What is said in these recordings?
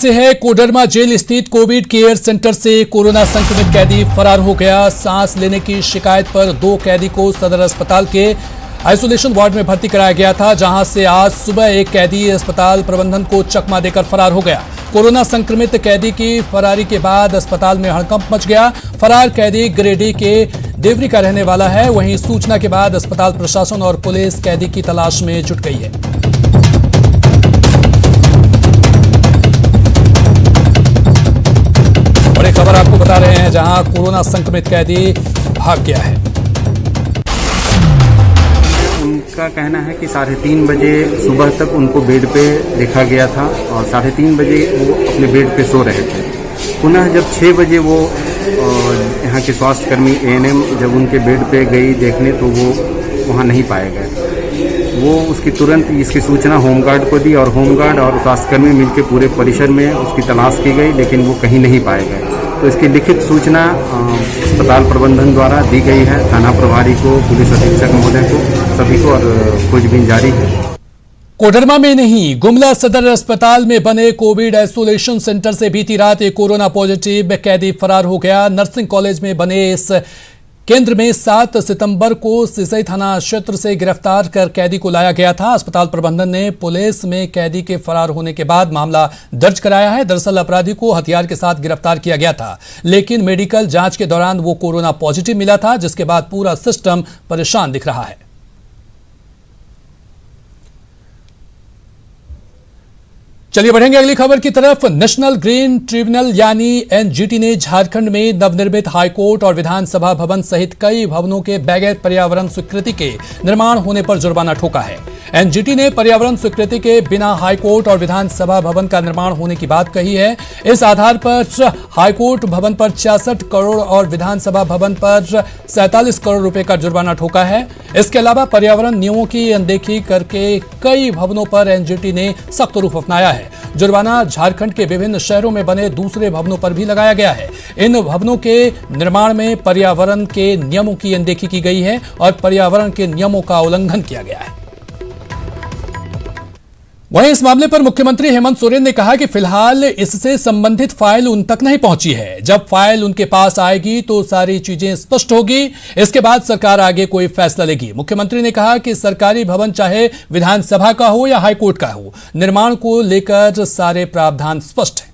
से है कोडरमा जेल स्थित कोविड केयर सेंटर से कोरोना संक्रमित कैदी फरार हो गया। सांस लेने की शिकायत पर 2 कैदी को सदर अस्पताल के आइसोलेशन वार्ड में भर्ती कराया गया था, जहां से आज सुबह एक कैदी अस्पताल प्रबंधन को चकमा देकर फरार हो गया। कोरोना संक्रमित कैदी की फरारी के बाद अस्पताल में हड़कंप मच गया। फरार कैदी गिरिडीह के देवरी का रहने वाला है। वहीं सूचना के बाद अस्पताल प्रशासन और पुलिस कैदी की तलाश में जुट गई है। बड़ी खबर आपको बता रहे हैं, जहां कोरोना संक्रमित कैदी भाग गया है। उनका कहना है कि 3:30 बजे सुबह तक उनको बेड पे देखा गया था और 3:30 बजे वो अपने बेड पे सो रहे थे। पुनः जब 6 बजे वो यहाँ के स्वास्थ्यकर्मी ANM जब उनके बेड पे गई देखने तो वो वहाँ नहीं पाए गए। वो उसकी तुरंत इसकी सूचना होमगार्ड को दी और होमगार्ड और स्वास्थ्यकर्मी मिलकर पूरे परिसर में उसकी तलाश की गई, लेकिन वो कहीं नहीं पाए गए। तो इसकी लिखित सूचना अस्पताल प्रबंधन द्वारा दी गई है थाना प्रभारी को, पुलिस अधीक्षक महोदय को, सभी को, और खोजबीन जारी है। कोडरमा में नहीं, गुमला सदर अस्पताल में बने कोविड आइसोलेशन सेंटर से बीती रात एक कोरोना पॉजिटिव कैदी फरार हो गया। नर्सिंग कॉलेज में बने इस केंद्र में 7 सितंबर को सिसई थाना क्षेत्र से गिरफ्तार कर कैदी को लाया गया था। अस्पताल प्रबंधन ने पुलिस में कैदी के फरार होने के बाद मामला दर्ज कराया है। दरअसल अपराधी को हथियार के साथ गिरफ्तार किया गया था, लेकिन मेडिकल जांच के दौरान वो कोरोना पॉजिटिव मिला था, जिसके बाद पूरा सिस्टम परेशान दिख रहा है। चलिए बढ़ेंगे अगली खबर की तरफ। नेशनल ग्रीन ट्रिब्यूनल यानी NGT ने झारखंड में नवनिर्मित हाईकोर्ट और विधानसभा भवन सहित कई भवनों के बगैर पर्यावरण स्वीकृति के निर्माण होने पर जुर्माना ठोका है। NGT ने पर्यावरण स्वीकृति के बिना हाईकोर्ट और विधानसभा भवन का निर्माण होने की बात कही है। इस आधार पर हाईकोर्ट भवन पर 66 करोड़ और विधानसभा भवन पर 47 करोड़ रुपए का जुर्माना ठोका है। इसके अलावा पर्यावरण नियमों की अनदेखी करके कई भवनों पर NGT ने सख्त रुख अपनाया है। जुर्माना झारखंड के विभिन्न शहरों में बने दूसरे भवनों पर भी लगाया गया है। इन भवनों के निर्माण में पर्यावरण के नियमों की अनदेखी की गई है और पर्यावरण के नियमों का उल्लंघन किया गया है। वहीं इस मामले पर मुख्यमंत्री हेमंत सोरेन ने कहा कि फिलहाल इससे संबंधित फाइल उन तक नहीं पहुंची है। जब फाइल उनके पास आएगी तो सारी चीजें स्पष्ट होगी। इसके बाद सरकार आगे कोई फैसला लेगी। मुख्यमंत्री ने कहा कि सरकारी भवन चाहे विधानसभा का हो या हाईकोर्ट का हो, निर्माण को लेकर सारे प्रावधान स्पष्ट हैं।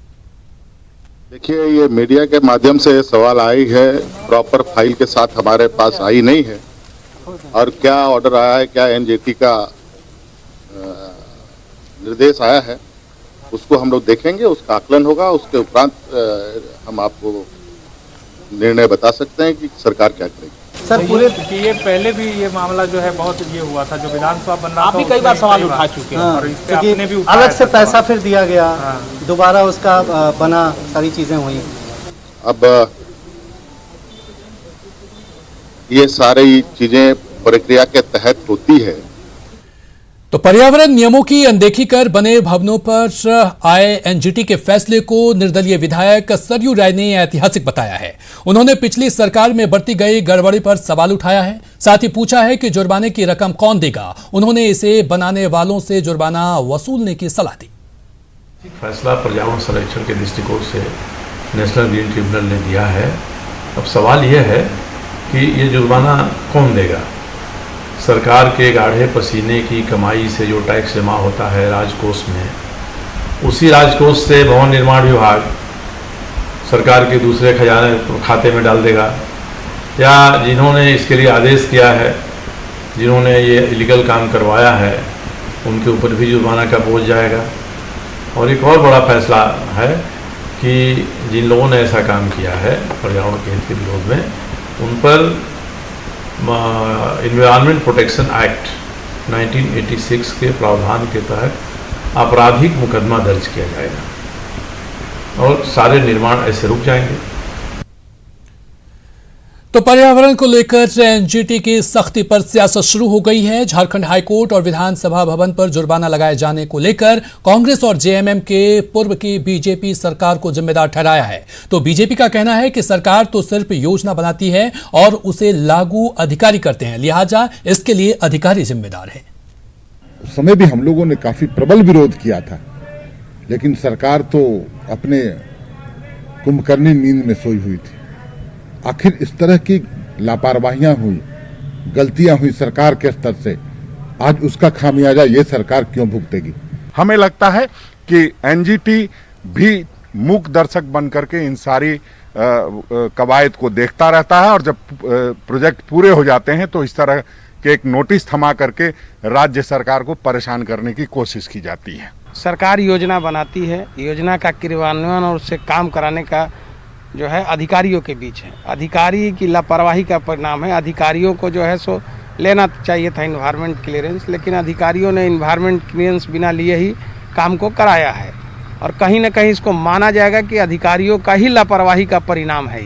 देखिए, ये मीडिया के माध्यम से सवाल आई है, प्रॉपर फाइल के साथ हमारे पास आई नहीं है, और क्या ऑर्डर आया है, क्या NGT का निर्देश आया है, उसको हम लोग देखेंगे, उसका आकलन होगा। उसके उपरांत हम आपको निर्णय बता सकते हैं कि सरकार क्या करेगी। सर पूरे ये पहले भी ये मामला जो है बहुत ये हुआ था, जो विधानसभा बन रहा था, आप भी कई बार सवाल उठा चुके हैं और इस पे आपने भी अलग से पैसा फिर दिया गया, दोबारा उसका बना, सारी चीजें हुई। अब ये सारी चीजें प्रक्रिया के तहत होती है। तो पर्यावरण नियमों की अनदेखी कर बने भवनों पर आए NGT के फैसले को निर्दलीय विधायक सरयू राय ने ऐतिहासिक बताया है। उन्होंने पिछली सरकार में बरती गई गड़बड़ी पर सवाल उठाया है। साथ ही पूछा है कि जुर्माने की रकम कौन देगा। उन्होंने इसे बनाने वालों से जुर्माना वसूलने की सलाह दी। फैसला पर्यावरण संरक्षण के दृष्टिकोण से नेशनल ग्रीन ट्रिब्यूनल ने दिया है। अब सवाल यह है कि ये जुर्माना कौन देगा। सरकार के गाढ़े पसीने की कमाई से जो टैक्स जमा होता है राजकोष में, उसी राजकोष से भवन निर्माण विभाग सरकार के दूसरे खजाने खाते में डाल देगा, या जिन्होंने इसके लिए आदेश किया है, जिन्होंने ये इलीगल काम करवाया है, उनके ऊपर भी जुर्माना का बोझ जाएगा। और एक और बड़ा फैसला है कि जिन लोगों ने ऐसा काम किया है पर्यावरण के हित के विरोध में, उन पर एनवायरनमेंट प्रोटेक्शन एक्ट 1986 के प्रावधान के तहत आपराधिक मुकदमा दर्ज किया जाएगा और सारे निर्माण ऐसे रुक जाएंगे। तो पर्यावरण को लेकर NGT की सख्ती पर सियासत शुरू हो गई है। झारखंड हाईकोर्ट और विधानसभा भवन पर जुर्माना लगाए जाने को लेकर कांग्रेस और JMM के पूर्व की बीजेपी सरकार को जिम्मेदार ठहराया है। तो बीजेपी का कहना है कि सरकार तो सिर्फ योजना बनाती है और उसे लागू अधिकारी करते हैं, लिहाजा इसके लिए अधिकारी जिम्मेदार है। उस समय भी हम लोगों ने काफी प्रबल विरोध किया था लेकिन सरकार तो अपने कुंभकर्णी नींद में सोई हुई थी। आखिर इस तरह की लापरवाहियां हुई, गलतियां हुई सरकार के स्तर से, आज उसका खामियाजा ये सरकार क्यों भुगतेगी? हमें लगता है कि एनजीटी भी मूक दर्शक बन करके इन सारी कवायद को देखता रहता है और जब प्रोजेक्ट पूरे हो जाते हैं तो इस तरह के एक नोटिस थमा करके राज्य सरकार को परेशान करने की कोशिश की जाती है। सरकार योजना बनाती है, योजना का क्रियान्वयन और उससे काम कराने का जो है अधिकारियों के बीच है। अधिकारी की लापरवाही का परिणाम है। अधिकारियों को जो है सो लेना चाहिए था इन्वायरमेंट क्लियरेंस, लेकिन अधिकारियों ने इन्वायरमेंट क्लियरेंस बिना लिए ही काम को कराया है और कहीं ना कहीं इसको माना जाएगा कि अधिकारियों का ही लापरवाही का परिणाम है।